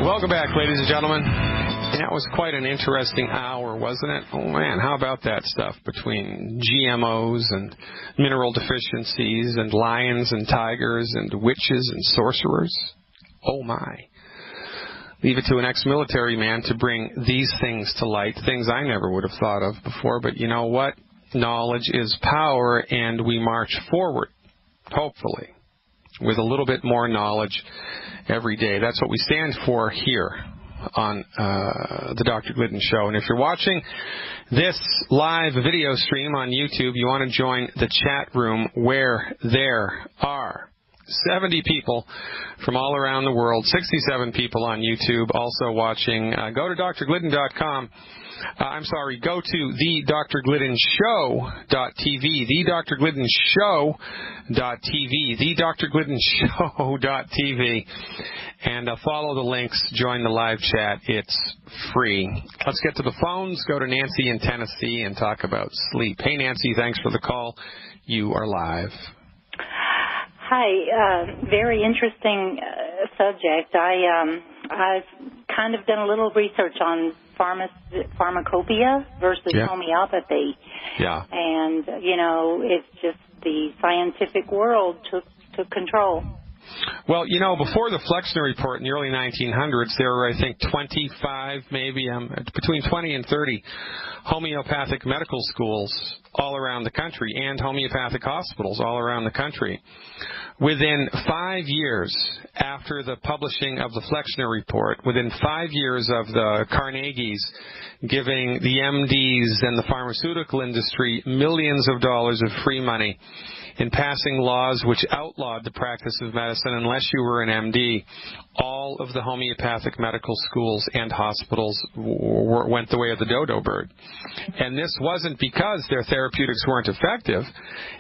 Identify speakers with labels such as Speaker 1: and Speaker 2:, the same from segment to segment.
Speaker 1: Welcome back, ladies and gentlemen. That was quite an interesting hour, wasn't it? Oh, man, how about that stuff between GMOs and mineral deficiencies and lions and tigers and witches and sorcerers? Oh, my. Leave it to an ex-military man to bring these things to light, things I never would have thought of before. But you know what? Knowledge is power, and we march forward, hopefully, with a little bit more knowledge every day. That's what we stand for here on the Dr. Glidden Show. And if you're watching this live video stream on YouTube, you want to join the chat room where there are 70 people from all around the world, 67 people on YouTube also watching. Go to drglidden.com. Go to thedrgliddenshow.tv, thedrgliddenshow.tv, thedrgliddenshow.tv, and follow the links, join the live chat. It's free. Let's get to the phones. Go to Nancy in Tennessee and talk about sleep. Hey, Nancy, thanks for the call. You are live.
Speaker 2: Hi, very interesting subject. I've kind of done a little research on pharmacopoeia versus homeopathy.
Speaker 1: Yeah.
Speaker 2: And, it's just the scientific world took control.
Speaker 1: Well, before the Flexner Report in the early 1900s, there were, I think, 25, maybe between 20 and 30 homeopathic medical schools all around the country and homeopathic hospitals all around the country. Within 5 years after the publishing of the Flexner Report, within 5 years of the Carnegies giving the MDs and the pharmaceutical industry millions of dollars of free money in passing laws which outlawed the practice of medicine unless you were an MD, all of the homeopathic medical schools and hospitals went the way of the dodo bird. And this wasn't because their therapeutics weren't effective.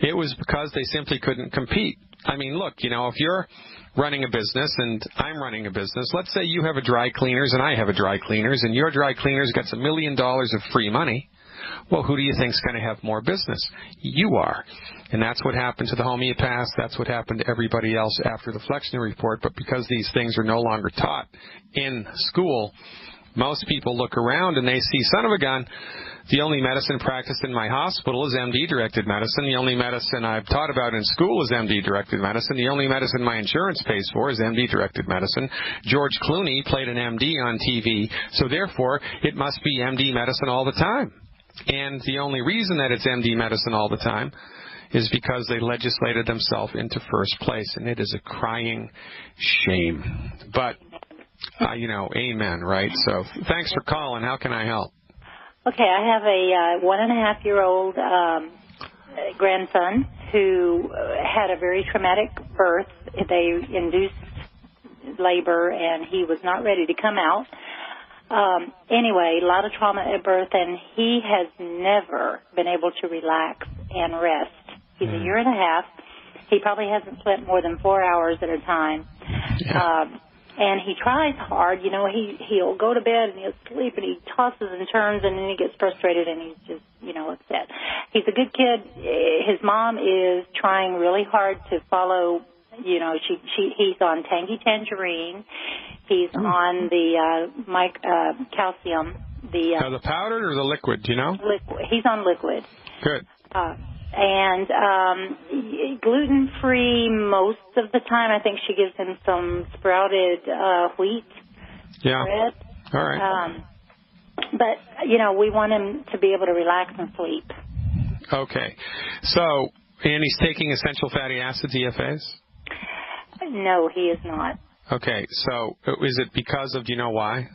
Speaker 1: It was because they simply couldn't compete. I mean, look, if you're running a business and I'm running a business, let's say you have a dry cleaners and I have a dry cleaners, and your dry cleaners gets $1 million of free money. Well, who do you think is going to have more business? You are. And that's what happened to the homeopaths. That's what happened to everybody else after the Flexner Report. But because these things are no longer taught in school, most people look around and they see, son of a gun, the only medicine practiced in my hospital is MD-directed medicine. The only medicine I've taught about in school is MD-directed medicine. The only medicine my insurance pays for is MD-directed medicine. George Clooney played an MD on TV, so therefore it must be MD medicine all the time. And the only reason that it's MD medicine all the time is because they legislated themselves into first place, and it is a crying shame. But, amen, right? So thanks for calling. How can I help?
Speaker 2: Okay, I have a 1.5-year-old grandson who had a very traumatic birth. They induced labor, and he was not ready to come out. Anyway, a lot of trauma at birth, and he has never been able to relax and rest. He's a year and a half. He probably hasn't slept more than 4 hours at a time.
Speaker 1: Yeah.
Speaker 2: And he tries hard. He'll go to bed and he'll sleep and he tosses and turns and then he gets frustrated and he's just, upset. He's a good kid. His mom is trying really hard to follow, he's on Tangy Tangerine. He's on the calcium.
Speaker 1: The powdered or the liquid, do you know?
Speaker 2: Liquid. He's on liquid.
Speaker 1: Good.
Speaker 2: And gluten-free most of the time. I think she gives him some sprouted wheat bread.
Speaker 1: All right.
Speaker 2: But, we want him to be able to relax and sleep.
Speaker 1: Okay. So, and he's taking essential fatty acids, EFAs?
Speaker 2: No, he is not.
Speaker 1: Okay. So, is it because of, do you know why?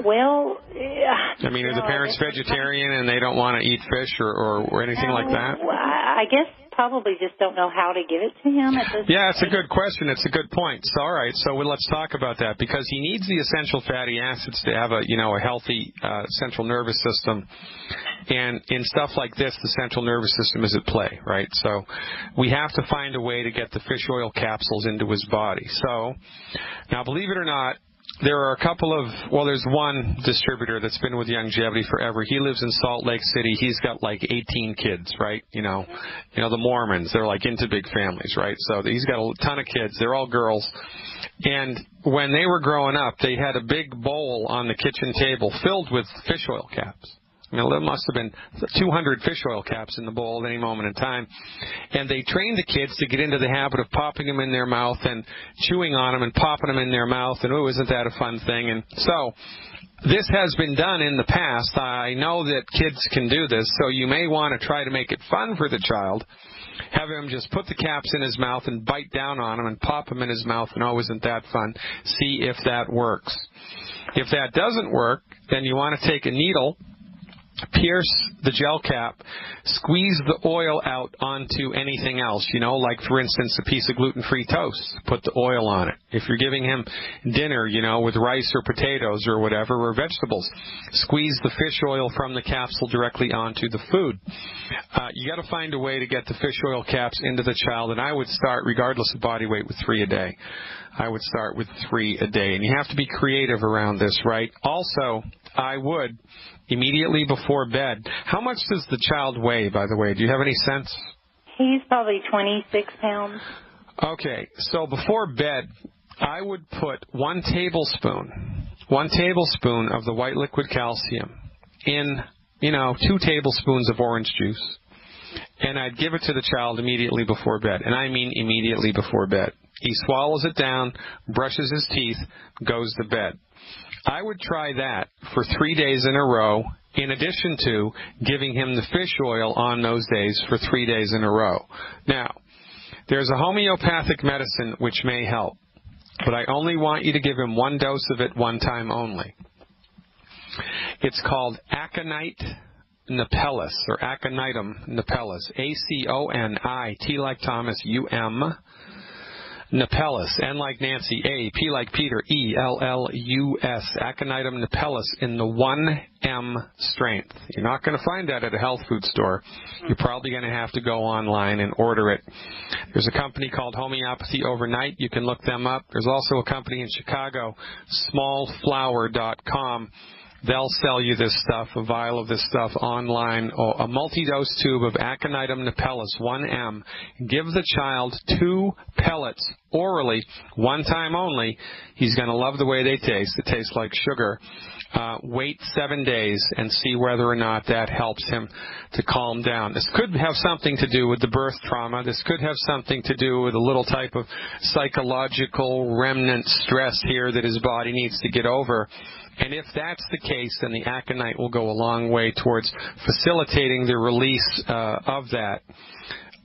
Speaker 2: Well,
Speaker 1: I mean, are the parents vegetarian and they don't want to eat fish or anything like that?
Speaker 2: I guess probably just don't know how to give it to him.
Speaker 1: Yeah, it's a good question. It's a good point. So, all right, so let's talk about that because he needs the essential fatty acids to have a healthy central nervous system. And in stuff like this, the central nervous system is at play, right? So we have to find a way to get the fish oil capsules into his body. So now, believe it or not, there are a couple of, well, there's one distributor that's been with Longevity forever. He lives in Salt Lake City. He's got like 18 kids, right? You know, the Mormons, they're like into big families, right? So he's got a ton of kids. They're all girls. And when they were growing up, they had a big bowl on the kitchen table filled with fish oil caps. I mean, there must have been 200 fish oil caps in the bowl at any moment in time. And they trained the kids to get into the habit of popping them in their mouth and chewing on them and popping them in their mouth. And, oh, isn't that a fun thing? And so this has been done in the past. I know that kids can do this, so you may want to try to make it fun for the child. Have him just put the caps in his mouth and bite down on them and pop them in his mouth. And, oh, isn't that fun? See if that works. If that doesn't work, then you want to take a needle, pierce the gel cap, squeeze the oil out onto anything else, like, for instance, a piece of gluten-free toast. Put the oil on it. If you're giving him dinner, with rice or potatoes or whatever, or vegetables, squeeze the fish oil from the capsule directly onto the food. You got to find a way to get the fish oil caps into the child, and I would start, regardless of body weight, with 3 a day. I would start with 3 a day, and you have to be creative around this, right? Also, I would, immediately before bed, how much does the child weigh, by the way? Do you have any sense?
Speaker 2: He's probably 26 pounds.
Speaker 1: Okay, so before bed, I would put 1 tablespoon of the white liquid calcium in, 2 tablespoons of orange juice, and I'd give it to the child immediately before bed, and I mean immediately before bed. He swallows it down, brushes his teeth, goes to bed. I would try that for 3 days in a row, in addition to giving him the fish oil on those days for 3 days in a row. Now, there's a homeopathic medicine which may help, but I only want you to give him 1 dose of it 1 time only. It's called aconite napellus, or aconitum napellus, A-C-O-N-I-T like Thomas, U-M, napellus, N like Nancy, A, P like Peter, E-L-L-U-S, aconitum napellus in the 1M strength. You're not going to find that at a health food store. You're probably going to have to go online and order it. There's a company called Homeopathy Overnight. You can look them up. There's also a company in Chicago, smallflower.com. They'll sell you this stuff, a vial of this stuff online, or a multi-dose tube of aconitum napellus, 1M. Give the child 2 pellets orally, 1 time only. He's going to love the way they taste. It tastes like sugar. Wait 7 days and see whether or not that helps him to calm down. This could have something to do with the birth trauma. This could have something to do with a little type of psychological remnant stress here that his body needs to get over. And if that's the case, then the aconite will go a long way towards facilitating the release of that,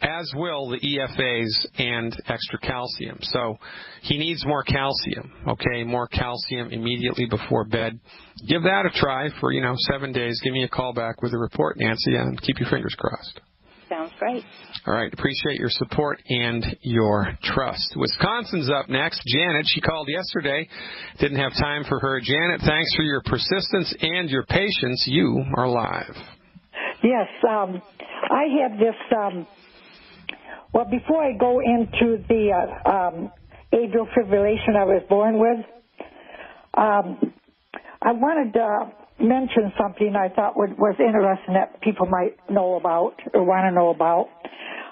Speaker 1: as will the EFAs and extra calcium. So he needs more calcium, okay, more calcium immediately before bed. Give that a try for, 7 days. Give me a call back with a report, Nancy, and keep your fingers crossed.
Speaker 2: Sounds great.
Speaker 1: All right. Appreciate your support and your trust. Wisconsin's up next. Janet, she called yesterday. Didn't have time for her. Janet, thanks for your persistence and your patience. You are live.
Speaker 3: Yes. I have this, before I go into the atrial fibrillation I was born with, I wanted to mention something I thought was interesting that people might know about or want to know about.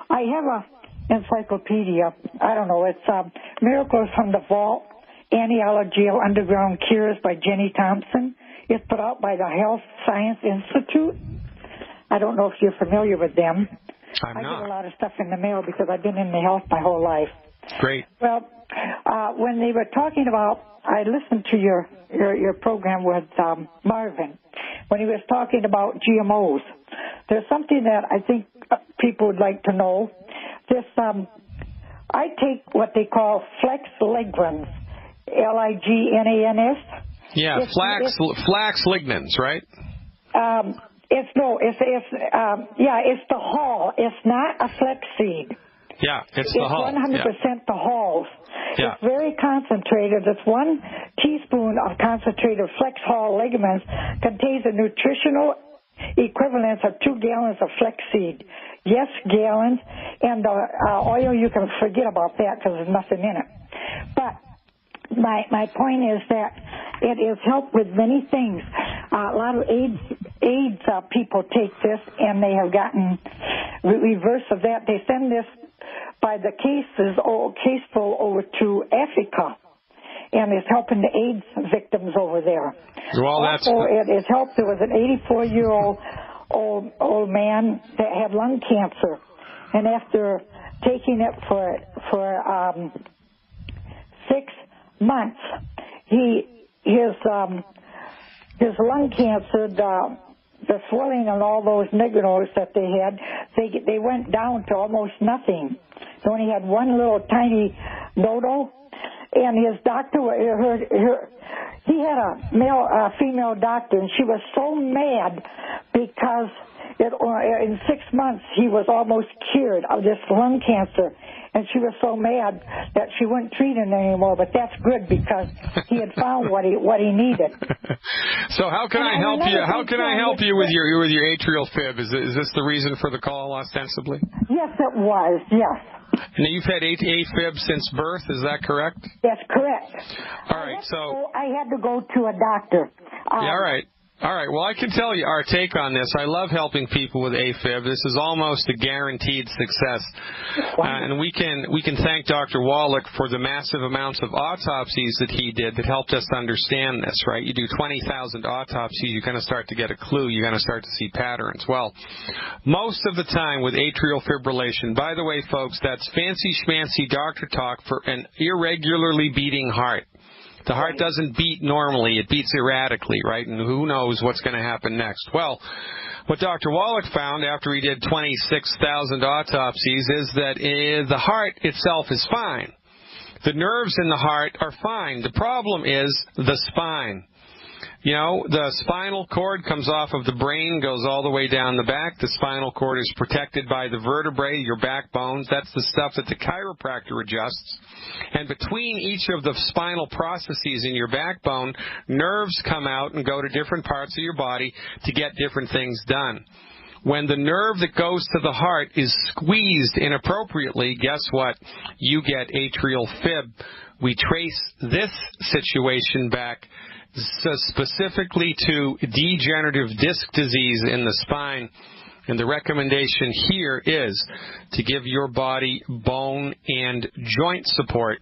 Speaker 3: I have a encyclopedia. I don't know. It's Miracles from the Vault, Anti-Allergial Underground Cures by Jenny Thompson. It's put out by the Health Science Institute. I don't know if you're familiar with them.
Speaker 1: I'm not.
Speaker 3: I get a lot of stuff in the mail because I've been in the health my whole life.
Speaker 1: Great.
Speaker 3: Well, when they were talking about, I listened to your program with Marvin when he was talking about GMOs. There's something that I think people would like to know. This, I take what they call flex lignans, L-I-G-N-A-N-S.
Speaker 1: Yeah, flax lignans, right?
Speaker 3: It's the hull. It's not a flex seed.
Speaker 1: Yeah, it's the hull.
Speaker 3: It's 100% the hulls.
Speaker 1: Yeah.
Speaker 3: It's very concentrated. It's 1 teaspoon of concentrated flex hull ligaments contains a nutritional equivalent of 2 gallons of flaxseed. Yes, gallons. And the oil, you can forget about that because there's nothing in it. But my point is that It has helped with many things. A lot of AIDS people take this, and they have gotten reverse of that. They send this by the caseful over to Africa, and it's helping the AIDS victims over there.
Speaker 1: Well,
Speaker 3: also, it has helped. There was an 84-year-old old man that had lung cancer, and after taking it for 6 months, his lung cancer, the swelling and all those niggles that they had, they went down to almost nothing. They only had one little tiny nodule, and his doctor, he had a female doctor, and she was so mad because in 6 months he was almost cured of this lung cancer. And she was so mad that she wouldn't treat him anymore. But that's good because he had found what he needed.
Speaker 1: So how can I help you? How can I help you with your atrial fib? Is this the reason for the call, ostensibly?
Speaker 3: Yes, it was. Yes.
Speaker 1: And you've had AFib since birth. Is that correct?
Speaker 3: That's correct.
Speaker 1: All right. So
Speaker 3: I had to go to a doctor.
Speaker 1: All right. All right. Well, I can tell you our take on this. I love helping people with AFib. This is almost a guaranteed success. And we can thank Dr. Wallach for the massive amounts of autopsies that he did that helped us understand this, right? You do 20,000 autopsies, you're going to start to get a clue. You're going to start to see patterns. Well, most of the time with atrial fibrillation, by the way, folks, that's fancy schmancy doctor talk for an irregularly beating heart. The heart doesn't beat normally. It beats erratically, right? And who knows what's going to happen next. Well, what Dr. Wallach found after he did 26,000 autopsies is that the heart itself is fine. The nerves in the heart are fine. The problem is the spine. You know, the spinal cord comes off of the brain, goes all the way down the back. The spinal cord is protected by the vertebrae, your backbones. That's the stuff that the chiropractor adjusts. And between each of the spinal processes in your backbone, nerves come out and go to different parts of your body to get different things done. When the nerve that goes to the heart is squeezed inappropriately, guess what? You get atrial fib. We trace this situation back specifically to degenerative disc disease in the spine. And the recommendation here is to give your body bone and joint support.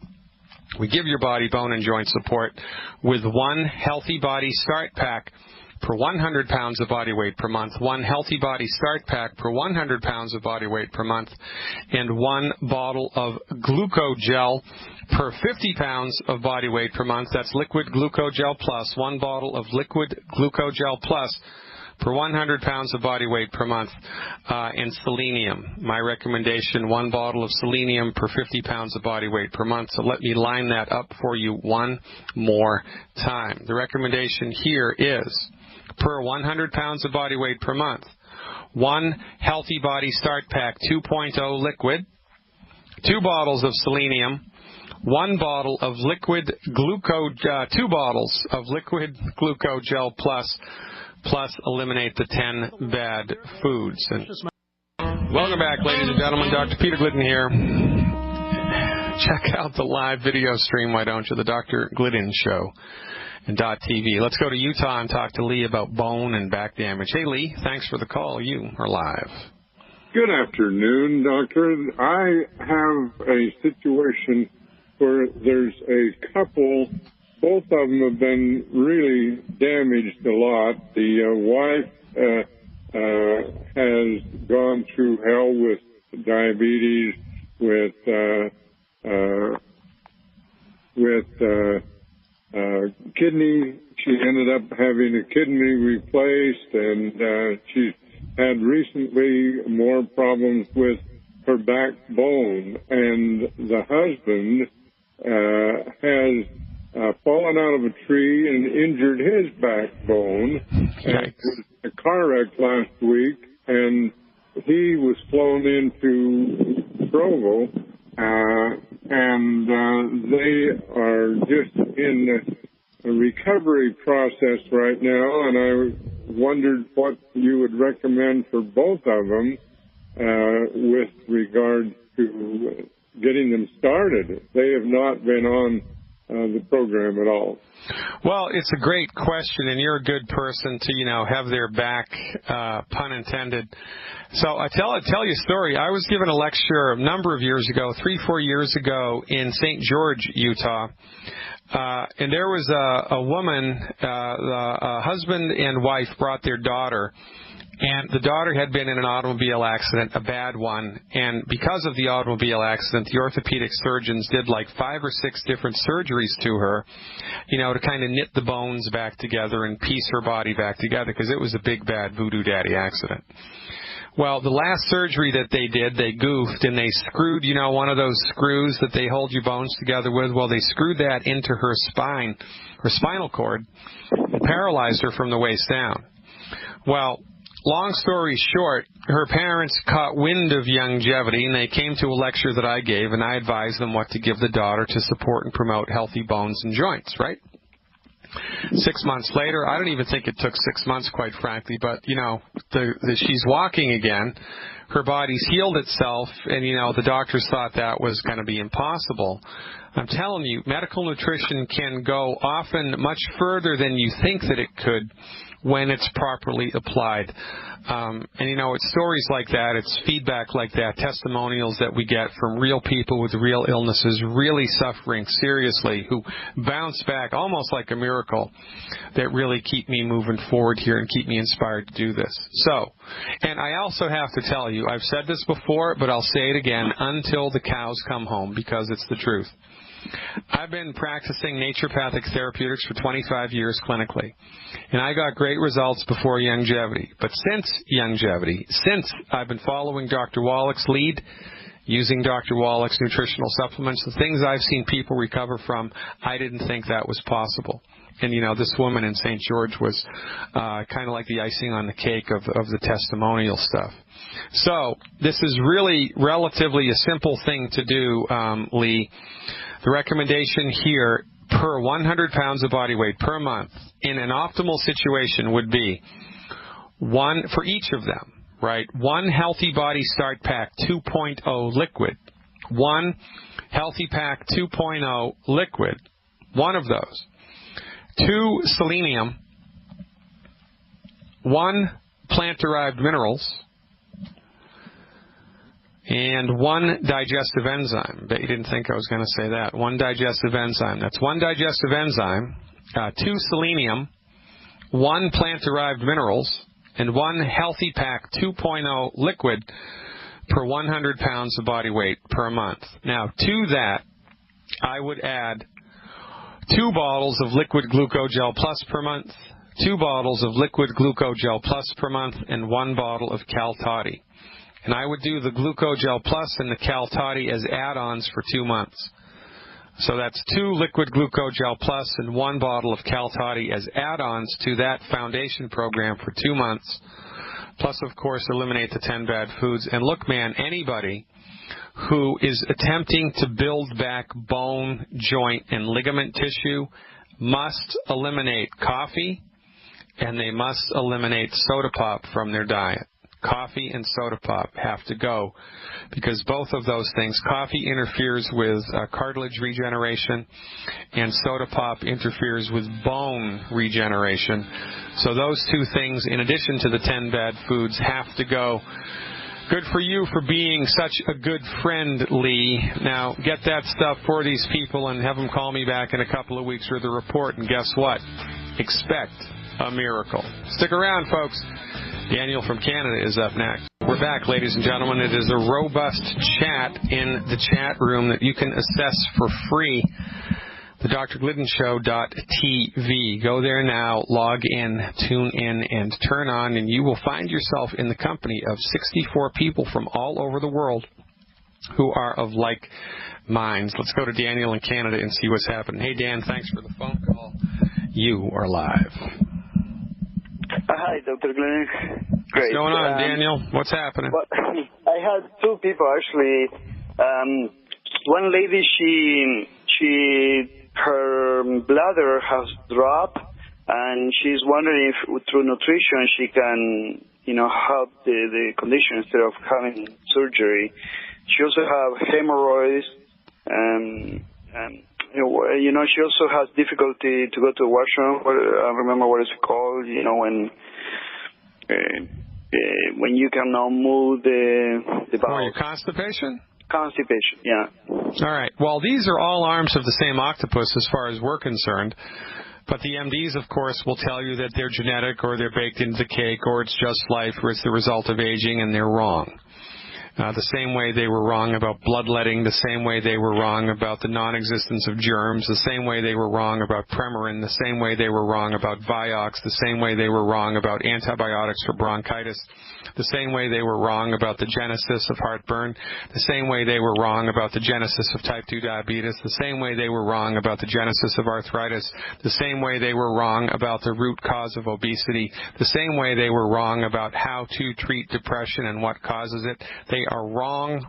Speaker 1: We give your body bone and joint support with one Healthy Body Start Pack per 100 pounds of body weight per month, one Healthy Body Start Pack per 100 pounds of body weight per month, and one bottle of Glucogel per 50 pounds of body weight per month. That's Liquid Glucogel Plus, one bottle of Liquid Glucogel Plus per 100 pounds of body weight per month, and selenium. My recommendation, one bottle of selenium per 50 pounds of body weight per month. So let me line that up for you one more time. The recommendation here is per 100 pounds of body weight per month, one Healthy Body Start Pack 2.0 liquid, 2 bottles of selenium, 1 bottle of liquid 2 bottles of Liquid Glucogel Plus, eliminate the 10 bad foods. And welcome back, ladies and gentlemen. Dr. Peter Glidden here. Check out the live video stream, why don't you? The Dr. Glidden Show and .tv. Let's go to Utah and talk to Lee about bone and back damage. Hey, Lee, thanks for the call. You are live.
Speaker 4: Good afternoon, Doctor. I have a situation where there's a couple. Both of them have been really damaged a lot. The wife has gone through hell with diabetes, with kidney. She ended up having a kidney replaced, and she's had recently more problems with her backbone. And the husband has fallen out of a tree and injured his backbone. And it was a car wreck last week, and he was flown into Provo, and they are just in a recovery process right now, and I wondered what you would recommend for both of them with regard to getting them started. They have not been on the program at all?
Speaker 1: Well, it's a great question, and you're a good person to, have their back, pun intended. So I tell you a story. I was given a lecture a number of years ago, 3-4 years ago, in St. George, Utah. And there was a woman, a husband and wife brought their daughter, and the daughter had been in an automobile accident, a bad one, and because of the automobile accident, the orthopedic surgeons did like 5 or 6 different surgeries to her, to kind of knit the bones back together and piece her body back together, because it was a big, bad voodoo daddy accident. Well, the last surgery that they did, they goofed, and they screwed, one of those screws that they hold your bones together with. Well, they screwed that into her spine, her spinal cord, and paralyzed her from the waist down. Well, long story short, her parents caught wind of longevity, and they came to a lecture that I gave, and I advised them what to give the daughter to support and promote healthy bones and joints, right? 6 months later, I don't even think it took 6 months, quite frankly, but, she's walking again. Her body's healed itself, and, the doctors thought that was going to be impossible. I'm telling you, medical nutrition can go often much further than you think that it could when it's properly applied. And it's stories like that, it's feedback like that, testimonials that we get from real people with real illnesses, really suffering seriously, who bounce back almost like a miracle, that really keep me moving forward here and keep me inspired to do this. So, and I also have to tell you, I've said this before, but I'll say it again, until the cows come home, because it's the truth. I've been practicing naturopathic therapeutics for 25 years clinically, and I got great results before longevity. But since I've been following Dr. Wallach's lead, using Dr. Wallach's nutritional supplements, the things I've seen people recover from, I didn't think that was possible. And, this woman in St. George was kind of like the icing on the cake of the testimonial stuff. So this is really relatively a simple thing to do, Lee. The recommendation here per 100 pounds of body weight per month in an optimal situation would be one for each of them, right? 1 Healthy Body Start Pack 2.0 liquid. 1 Healthy Pack 2.0 liquid. One of those. 2 selenium. 1 plant-derived minerals. And 1 digestive enzyme. Bet you didn't think I was going to say that. 1 digestive enzyme. That's 1 digestive enzyme, 2 selenium, 1 plant-derived minerals, and 1 Healthy Pack 2.0 liquid per 100 pounds of body weight per month. Now, to that, I would add 2 bottles of liquid glucogel plus per month, 2 bottles of liquid glucogel plus per month, and 1 bottle of Cal Toddy. And I would do the Glucogel Plus and the Cal Toddy as add-ons for 2 months. So that's 2 liquid Glucogel Plus and 1 bottle of Cal Toddy as add-ons to that foundation program for 2 months. Plus, of course, eliminate the 10 bad foods. And look, man, anybody who is attempting to build back bone, joint, and ligament tissue must eliminate coffee, and they must eliminate soda pop from their diet. Coffee and soda pop have to go, because both of those things, coffee interferes with cartilage regeneration, and soda pop interferes with bone regeneration. So those 2 things, in addition to the 10 bad foods, have to go. Good for you for being such a good friend, Lee. Now, get that stuff for these people and have them call me back in a couple of weeks with a report, and guess what? Expect a miracle. Stick around, folks. Daniel from Canada is up next. We're back, ladies and gentlemen. It is a robust chat in the chat room that you can assess for free. The drgliddenshow.tv. Go there now, log in, tune in, and turn on, and you will find yourself in the company of 64 people from all over the world who are of like minds. Let's go to Daniel in Canada and see what's happening. Hey, Dan, thanks for the phone call. You are live.
Speaker 5: Hi, Dr. Glidden. Great.
Speaker 1: What's going on, Daniel? What's happening?
Speaker 5: Well, I had 2 people, actually. One lady, her bladder has dropped, and she's wondering if through nutrition she can, help the condition instead of having surgery. She also has hemorrhoids, You know, she also has difficulty to go to the washroom. I don't remember what it's called. You know, when you cannot move the bowel.
Speaker 1: Your constipation?
Speaker 5: Constipation, yeah.
Speaker 1: All right. Well, these are all arms of the same octopus as far as we're concerned. But the MDs, of course, will tell you that they're genetic or they're baked into the cake or it's just life or it's the result of aging, and they're wrong. The same way they were wrong about bloodletting, the same way they were wrong about the non-existence of germs, the same way they were wrong about Premarin, the same way they were wrong about Vioxx, the same way they were wrong about antibiotics for bronchitis, the same way they were wrong about the genesis of heartburn, the same way they were wrong about the genesis of type 2 diabetes, the same way they were wrong about the genesis of arthritis, the same way they were wrong about the root cause of obesity, the same way they were wrong about how to treat depression and what causes it. They are wrong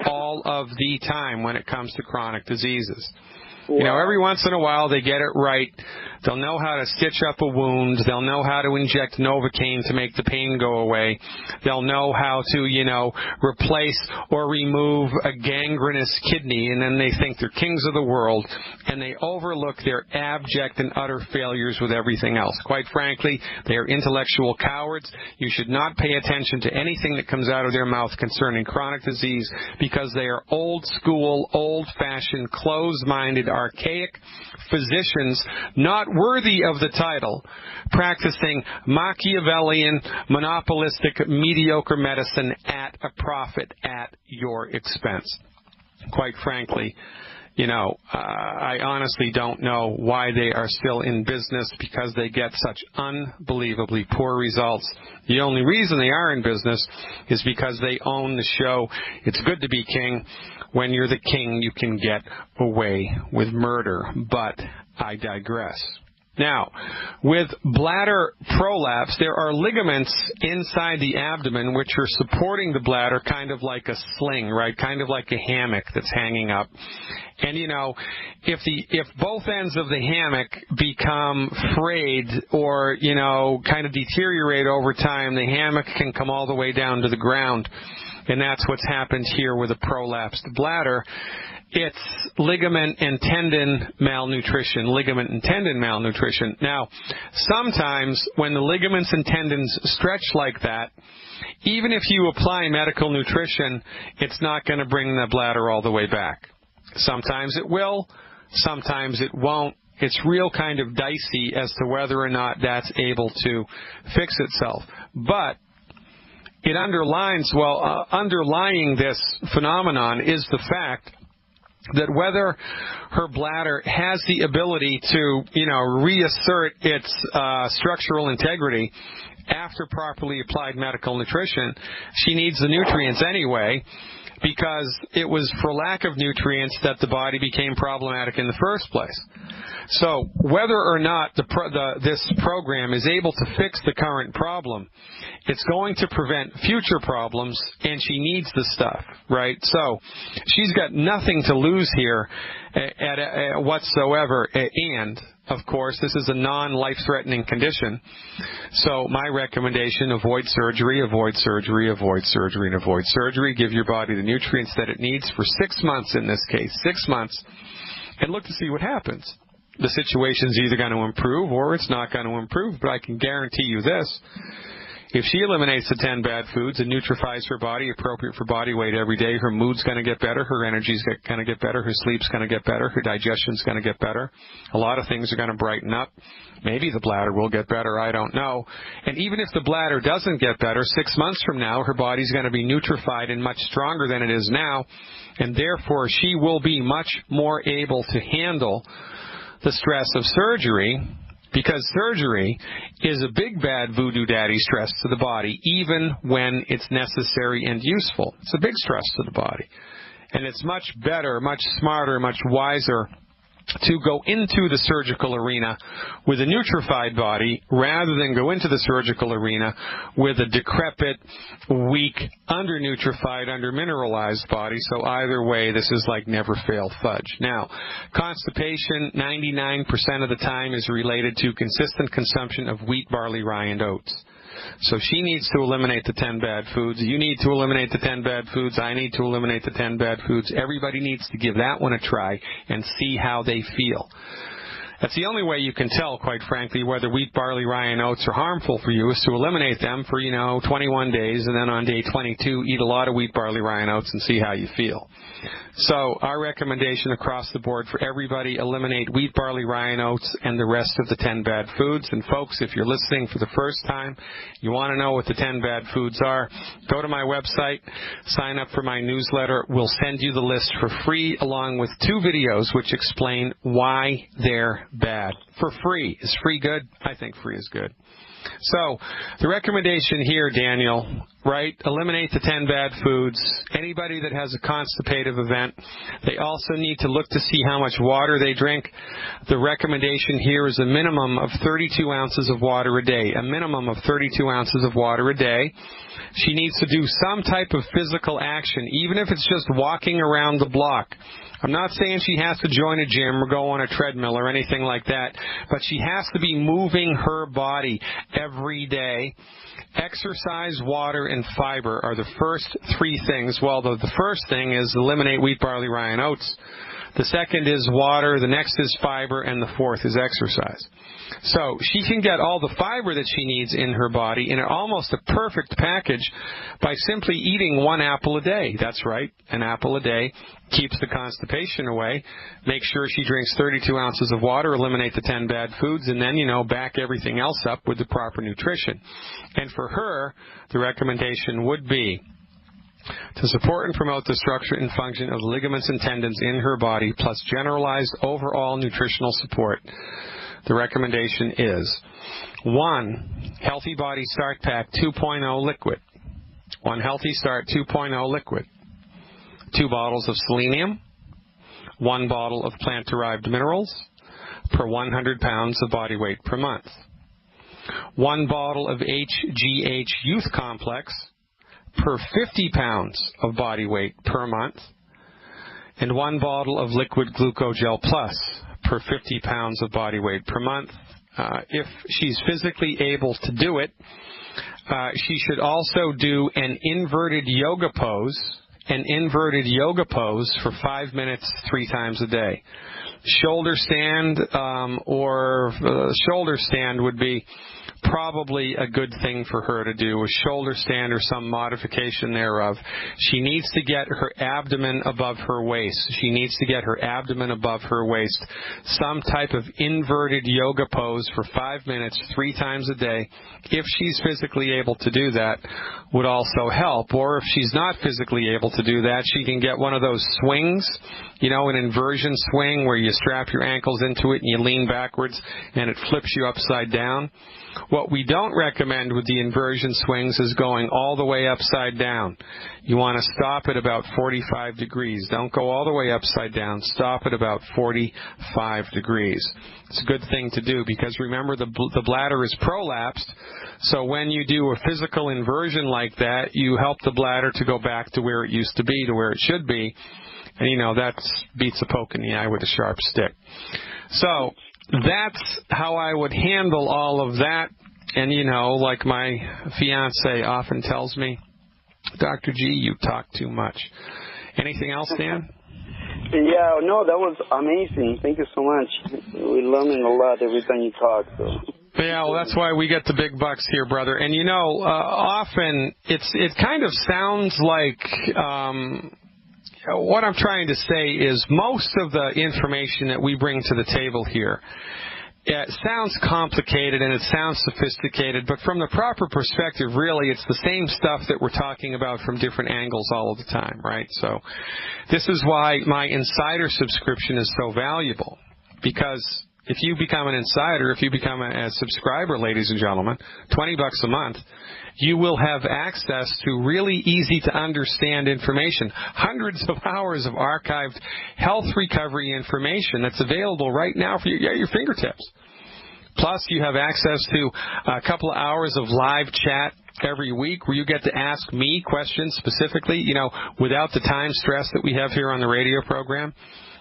Speaker 1: all of the time when it comes to chronic diseases. You know, every once in a while they get it right. They'll know how to stitch up a wound. They'll know how to inject Novocaine to make the pain go away. They'll know how to, replace or remove a gangrenous kidney, and then they think they're kings of the world, and they overlook their abject and utter failures with everything else. Quite frankly, they are intellectual cowards. You should not pay attention to anything that comes out of their mouth concerning chronic disease because they are old school, old-fashioned, closed-minded, archaic physicians not worthy of the title, practicing Machiavellian, monopolistic, mediocre medicine at a profit at your expense. Quite frankly, I honestly don't know why they are still in business because they get such unbelievably poor results. The only reason they are in business is because they own the show. It's good to be king. When you're the king, you can get away with murder. But I digress. Now, with bladder prolapse, there are ligaments inside the abdomen which are supporting the bladder kind of like a sling, right? Kind of like a hammock that's hanging up. And, if both ends of the hammock become frayed or, kind of deteriorate over time, the hammock can come all the way down to the ground. And that's what's happened here with a prolapsed bladder. It's ligament and tendon malnutrition. Now, sometimes when the ligaments and tendons stretch like that, even if you apply medical nutrition, it's not going to bring the bladder all the way back. Sometimes it will, sometimes it won't. It's real kind of dicey as to whether or not that's able to fix itself. But it underlying this phenomenon is the fact that whether her bladder has the ability to, reassert its structural integrity after properly applied medical nutrition, she needs the nutrients anyway, because it was for lack of nutrients that the body became problematic in the first place. So whether or not this program is able to fix the current problem, it's going to prevent future problems, and she needs the stuff, right? So she's got nothing to lose here whatsoever, and of course, this is a non-life-threatening condition. So my recommendation, avoid surgery, and avoid surgery. Give your body the nutrients that it needs for 6 months in this case, 6 months, and look to see what happens. The situation's either going to improve or it's not going to improve, but I can guarantee you this. If she eliminates the 10 bad foods and nutrifies her body appropriate for body weight every day, her mood's going to get better, her energy's going to get better, her sleep's going to get better, her digestion's going to get better. A lot of things are going to brighten up. Maybe the bladder will get better, I don't know. And even if the bladder doesn't get better, 6 months from now, her body's going to be nutrified and much stronger than it is now, and therefore she will be much more able to handle the stress of surgery, because surgery is a big bad voodoo daddy stress to the body, even when it's necessary and useful. It's a big stress to the body. And it's much better, much smarter, much wiser to go into the surgical arena with a nutrified body rather than go into the surgical arena with a decrepit, weak, under-nutrified, under-mineralized body. So either way, this is like never-fail fudge. Now, constipation 99% of the time is related to consistent consumption of wheat, barley, rye, and oats. So she needs to eliminate the 10 bad foods. You need to eliminate the 10 bad foods. I need to eliminate the 10 bad foods. Everybody needs to give that one a try and see how they feel. That's the only way you can tell, quite frankly, whether wheat, barley, rye, and oats are harmful for you, is to eliminate them for, 21 days, and then on day 22, eat a lot of wheat, barley, rye, and oats and see how you feel. So our recommendation across the board for everybody, eliminate wheat, barley, rye, and oats and the rest of the 10 bad foods. And folks, if you're listening for the first time, you want to know what the 10 bad foods are, go to my website, sign up for my newsletter. We'll send you the list for free, along with 2 videos which explain why they're bad. For free. Is free good? I think free is good. So the recommendation here, Daniel, right, eliminate the 10 bad foods. Anybody that has a constipative event, they also need to look to see how much water they drink. The recommendation here is a minimum of 32 ounces of water a day, a minimum of 32 ounces of water a day. She needs to do some type of physical action, even if it's just walking around the block. I'm not saying she has to join a gym or go on a treadmill or anything like that, but she has to be moving her body every day. Exercise, water, and fiber are the first 3 things. Well, the first thing is eliminate wheat, barley, rye, and oats. The second is water. The next is fiber. And the fourth is exercise. So she can get all the fiber that she needs in her body in almost a perfect package by simply eating 1 apple a day. That's right, an apple a day keeps the constipation away. Make sure she drinks 32 ounces of water, eliminate the 10 bad foods, and then, back everything else up with the proper nutrition. And for her, the recommendation would be to support and promote the structure and function of ligaments and tendons in her body, plus generalized overall nutritional support. The recommendation is 1 Healthy Body Start Pack 2.0 liquid. 1 Healthy Start 2.0 liquid. 2 bottles of selenium. 1 bottle of plant-derived minerals per 100 pounds of body weight per month. 1 bottle of HGH Youth Complex per 50 pounds of body weight per month. And 1 bottle of liquid glucogel plus per 50 pounds of body weight per month. If she's physically able to do it, she should also do an inverted yoga pose for 5 minutes 3 times a day. Shoulder stand or shoulder stand would be probably a good thing for her to do, a shoulder stand or some modification thereof. She needs to get her abdomen above her waist. She needs to get her abdomen above her waist. Some type of inverted yoga pose for 5 minutes 3 times a day, if she's physically able to do that, would also help. Or if she's not physically able to do that, she can get one of those swings, an inversion swing where you strap your ankles into it and you lean backwards and it flips you upside down. What we don't recommend with the inversion swings is going all the way upside down. You want to stop at about 45 degrees. Don't go all the way upside down. Stop at about 45 degrees. It's a good thing to do because remember the bladder is prolapsed. So when you do a physical inversion like that, you help the bladder to go back to where it used to be, to where it should be. And, that beats a poke in the eye with a sharp stick. So that's how I would handle all of that. And, like my fiance often tells me, Dr. G, you talk too much. Anything else, Dan?
Speaker 5: Yeah, no, that was amazing. Thank you so much. We're learning a lot every time you talk. So.
Speaker 1: Yeah, well, that's why we get the big bucks here, brother. And, often it kind of sounds like what I'm trying to say is most of the information that we bring to the table here, it sounds complicated and it sounds sophisticated, but from the proper perspective, really, it's the same stuff that we're talking about from different angles all of the time, right? So this is why my insider subscription is so valuable, because if you become an insider, if you become a subscriber, ladies and gentlemen, $20 a month, you will have access to really easy-to-understand information, hundreds of hours of archived health recovery information that's available right now for you at your fingertips. Plus, you have access to a couple of hours of live chat every week where you get to ask me questions specifically, without the time stress that we have here on the radio program.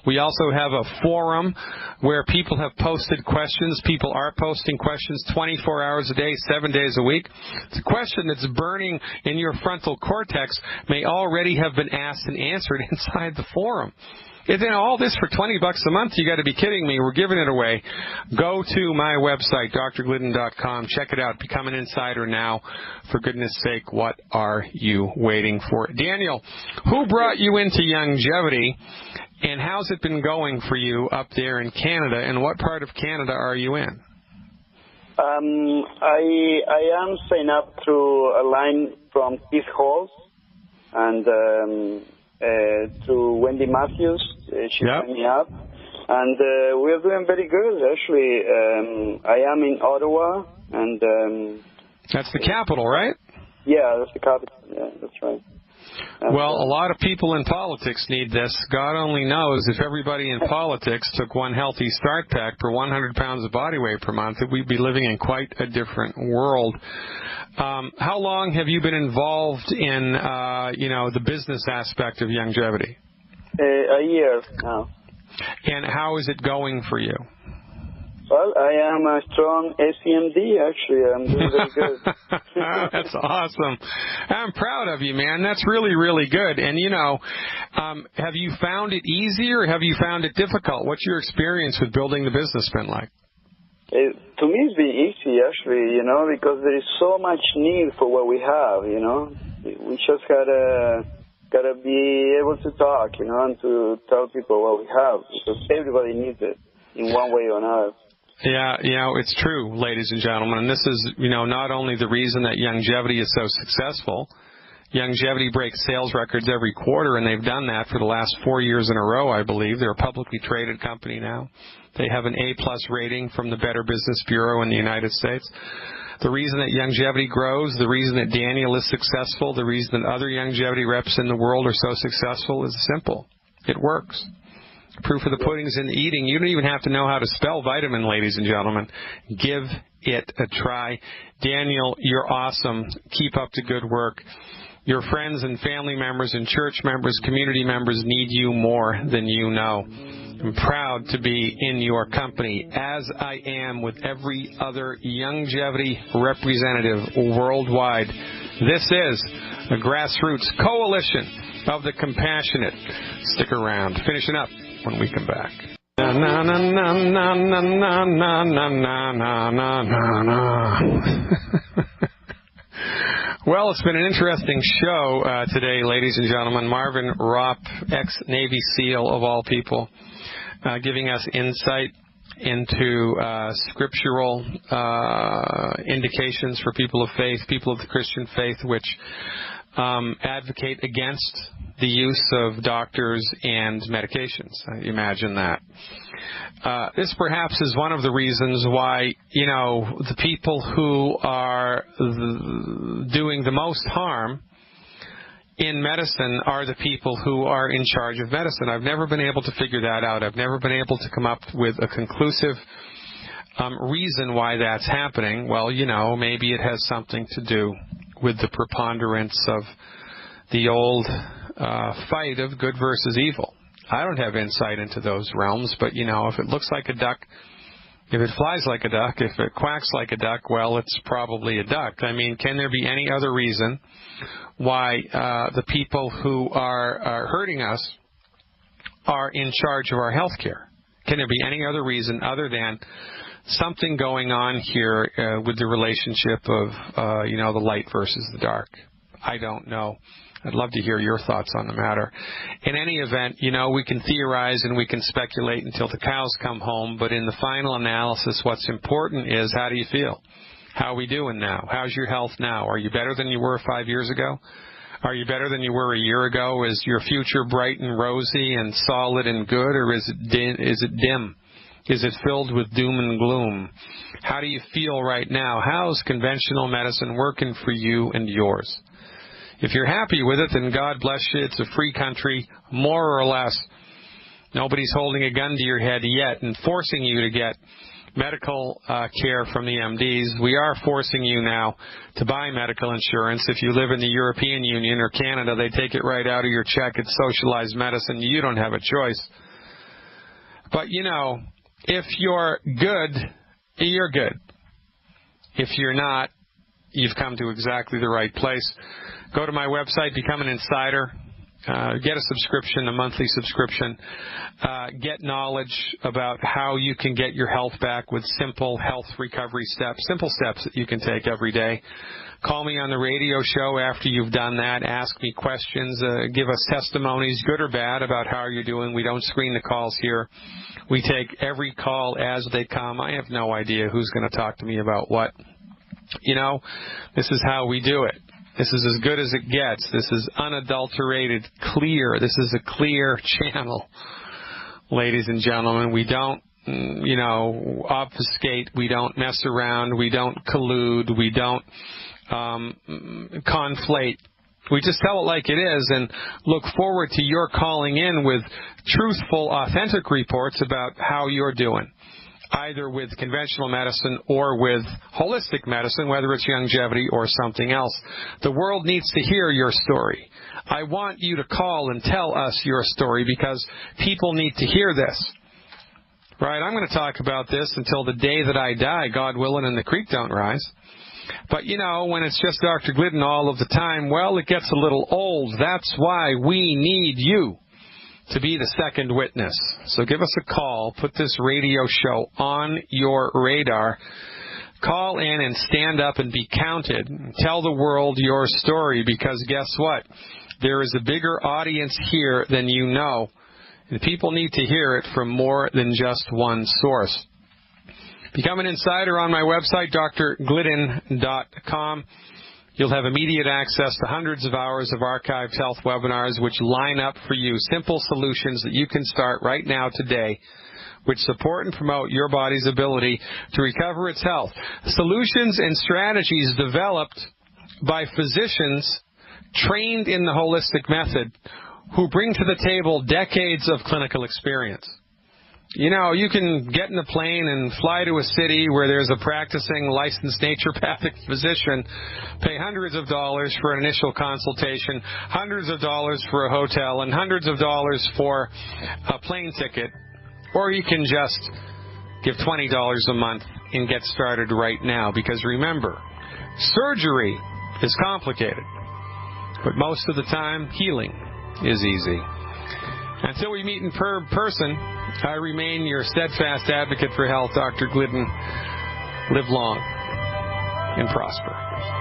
Speaker 1: We also have a forum where people have posted questions. People are posting questions 24 hours a day, 7 days a week. It's a question that's burning in your frontal cortex may already have been asked and answered inside the forum. And then all this for $20 a month? You got to be kidding me. We're giving it away. Go to my website, drglidden.com. Check it out. Become an insider now. For goodness sake, what are you waiting for? Daniel, who brought you into Youngevity, and how's it been going for you up there in Canada, and what part of Canada are you in?
Speaker 5: I am signed up through a line from Keith Halls and to Wendy Matthews. She signed me up. And we're doing very good, actually. I am in Ottawa. And
Speaker 1: that's the capital, right?
Speaker 5: Yeah, that's the capital. Yeah, that's right.
Speaker 1: Well, a lot of people in politics need this. God only knows if everybody in politics took one healthy start pack per 100 pounds of body weight per month, that we'd be living in quite a different world. How long have you been involved in, the business aspect of Youngevity?
Speaker 5: A year now.
Speaker 1: And how is it going for you?
Speaker 5: Well, I am a strong ACMD, actually. I'm doing very good.
Speaker 1: That's awesome. I'm proud of you, man. That's really, really good. And, have you found it easy or have you found it difficult? What's your experience with building the business been like?
Speaker 5: To me, it's been easy, actually, because there is so much need for what we have, We just gotta be able to talk, and to tell people what we have, because everybody needs it in one way or another.
Speaker 1: Yeah, it's true, ladies and gentlemen, and this is, not only the reason that Youngevity is so successful. Youngevity breaks sales records every quarter, and they've done that for the last 4 years in a row, I believe. They're a publicly traded company now. They have an A-plus rating from the Better Business Bureau in the United States. The reason that Youngevity grows, the reason that Daniel is successful, the reason that other Youngevity reps in the world are so successful is simple. It works. Proof of the pudding's in the eating. You don't even have to know how to spell vitamin, ladies and gentlemen. Give it a try. Daniel, you're awesome. Keep up the good work. Your friends and family members and church members, community members need you more than you know. I'm proud to be in your company, as I am with every other Youngevity representative worldwide. This is a grassroots coalition of the compassionate. Stick around. Finishing up when we come back. Na na na na na na na na na na na na. Well, it's been an interesting show today, ladies and gentlemen. Marvin Ropp, ex-Navy SEAL of all people, giving us insight into scriptural indications for people of faith, people of the Christian faith, which advocate against the use of doctors and medications. Imagine that. This perhaps is one of the reasons why, the people who are doing the most harm in medicine are the people who are in charge of medicine. I've never been able to figure that out. I've never been able to come up with a conclusive reason why that's happening. Well, maybe it has something to do with the preponderance of the old fight of good versus evil. I don't have insight into those realms, but, if it looks like a duck, if it flies like a duck, if it quacks like a duck, well, it's probably a duck. I mean, can there be any other reason why the people who are hurting us are in charge of our health care? Can there be any other reason other than something going on here with the relationship of, the light versus the dark? I don't know. I'd love to hear your thoughts on the matter. In any event, we can theorize and we can speculate until the cows come home, but in the final analysis, what's important is, how do you feel? How are we doing now? How's your health now? Are you better than you were 5 years ago? Are you better than you were a year ago? Is your future bright and rosy and solid and good, or is it dim? Is it filled with doom and gloom? How do you feel right now? How's conventional medicine working for you and yours? If you're happy with it, then God bless you. It's a free country, more or less. Nobody's holding a gun to your head yet and forcing you to get medical care from the MDs. We are forcing you now to buy medical insurance. If you live in the European Union or Canada, they take it right out of your check. It's socialized medicine. You don't have a choice. But, if you're good, you're good. If you're not, you've come to exactly the right place. Go to my website, become an insider. Get a subscription, a monthly subscription. Get knowledge about how you can get your health back with simple health recovery steps, simple steps that you can take every day. Call me on the radio show after you've done that. Ask me questions. Give us testimonies, good or bad, about how you're doing. We don't screen the calls here. We take every call as they come. I have no idea who's going to talk to me about what. This is how we do it. This is as good as it gets. This is unadulterated, clear. This is a clear channel, ladies and gentlemen. We don't, obfuscate. We don't mess around. We don't collude. We don't conflate. We just tell it like it is and look forward to your calling in with truthful, authentic reports about how you're doing, either with conventional medicine or with holistic medicine, whether it's longevity or something else. The world needs to hear your story. I want you to call and tell us your story because people need to hear this. Right? I'm going to talk about this until the day that I die, God willing, and the creek don't rise. But, when it's just Dr. Glidden all of the time, well, it gets a little old. That's why we need you to be the second witness. So give us a call. Put this radio show on your radar. Call in and stand up and be counted. Tell the world your story because guess what? There is a bigger audience here than you know. And people need to hear it from more than just one source. Become an insider on my website, drglidden.com. You'll have immediate access to hundreds of hours of archived health webinars which line up for you simple solutions that you can start right now today which support and promote your body's ability to recover its health. Solutions and strategies developed by physicians trained in the holistic method who bring to the table decades of clinical experience. You can get in a plane and fly to a city where there's a practicing licensed naturopathic physician, pay hundreds of dollars for an initial consultation, hundreds of dollars for a hotel, and hundreds of dollars for a plane ticket. Or you can just give $20 a month and get started right now. Because remember, surgery is complicated, but most of the time, healing is easy. Until we meet in person, I remain your steadfast advocate for health, Dr. Glidden. Live long and prosper.